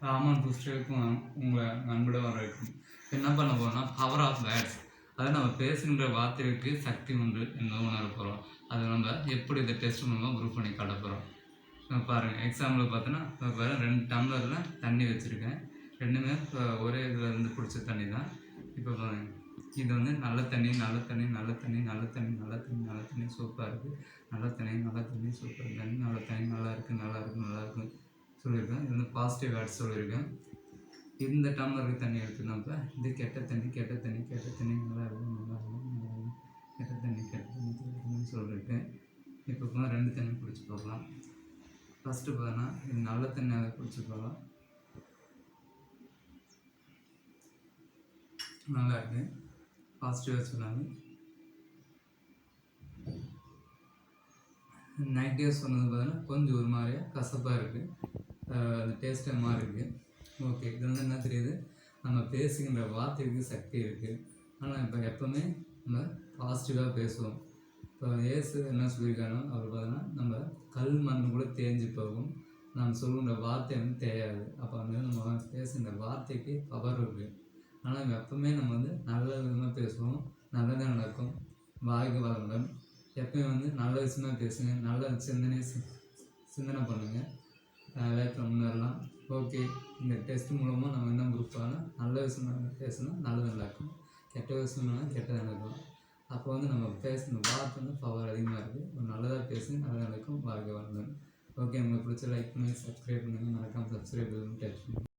ராமன் புஸ்டருக்கும் உங்களை அன்புடன் வரவேற்கும். என்ன பண்ண போகிறோம்னா பவர் ஆஃப் வேர்ட்ஸ். அதை நம்ம பேசுகின்ற வார்த்தைக்கு சக்தி உண்டு என்பதை உணர போகிறோம். அதை நம்ம எப்படி இந்த டெஸ்ட் மூலமாக ப்ரூவ் பண்ணி காட்ட போகிறோம். பாருங்கள், எக்ஸாம்பிள் பார்த்தோன்னா இப்போ 2 டம்ளரில் தண்ணி வச்சுருக்கேன். ரெண்டுமே ஒரே இதில் இருந்து பிடிச்ச தண்ணி தான். இப்போ பாருங்கள், இது வந்து நல்ல தண்ணி, நல்ல தண்ணி, நல்ல தண்ணி, நல்ல தண்ணி, நல்ல தண்ணி, நல்ல தண்ணி, சூப்பராக இருக்குது. நல்ல தண்ணி, நல்ல தண்ணி, சூப்பர் தண்ணி, நல்ல தண்ணி, நல்லா இருக்குது, நல்லா இருக்குது, நல்லா இருக்குது சொல்லியிருக்கேன். இது வந்து பாசிட்டிவ் வேர்ட்ஸ் சொல்லியிருக்கேன். இந்த டம்ளருக்கு தண்ணி எடுத்துனப்ப இது கெட்ட தண்ணி, கெட்ட தண்ணி, கெட்ட தண்ணி, நல்லா இருக்கும், நல்லா இருக்கும், நல்லா இருக்கும், கெட்ட தண்ணி, கெட்ட தண்ணி, கெட்ட தண்ணி சொல்லியிருக்கேன். இப்போ 2 தண்ணி குடிச்சு பார்க்கலாம். ஃபஸ்ட்டு பார்த்தோன்னா இது நல்ல தண்ணி, அதை குடிச்சு பார்க்கலாம். நல்லா இருக்குது, பாசிட்டிவாக சொன்னாங்க. நெகட்டிவாக சொன்னது பார்த்தீங்கன்னா கொஞ்சம் ஒரு மாதிரியா கசப்பாக இருக்குது, அது டேஸ்ட்டே மாதிரி இருக்குது. ஓகே, இது வந்து என்ன தெரியுது, நம்ம பேசுகின்ற வார்த்தைக்கு சக்தி இருக்குது. ஆனால் இப்போ எப்போவுமே நம்ம பாசிட்டிவாக பேசுவோம். இப்போ ஏசு என்ன சொல்லியிருக்காங்கன்னா அவர் பார்த்தோன்னா நம்ம கல் மண் கூட தேஞ்சு போகும், நம்ம சொல்கின்ற வார்த்தை வந்து தேயாது. அப்போ வந்து நம்ம பேசுகின்ற வார்த்தைக்கு பவர் இருக்குது. ஆனால் எப்போவுமே நம்ம வந்து நல்ல விதமாக பேசுவோம், நல்லதாக நடக்கும். வாழ்க வளமுடன். எப்போயும் வந்து நல்ல விஷயமாக பேசுங்க, நல்ல சிந்தனை பண்ணுங்கள், லைஃப்பில் முன்னேறலாம். ஓகே, இந்த டெஸ்ட் மூலமாக நம்ம என்ன ப்ரூஃப் ஆகலாம், நல்ல விஷயமாக பேசினா நல்லது நடக்கும், கெட்ட விஷயம்னா கெட்டதாக நடக்கும். அப்போ வந்து நம்ம பேசுகிற வார்த்தை வந்து பவர் அதிகமாக இருக்குது. ஒரு நல்லதாக பேசுங்க, நல்லதாக நடக்கும். வாழ்க வளமுடன். ஓகே, உங்களுக்கு பிடிச்ச லைக் பண்ணுங்கள், சப்ஸ்கிரைப் பண்ணுங்கள், மறக்காமல் சப்ஸ்கிரைப் டச் பண்ணுங்கள்.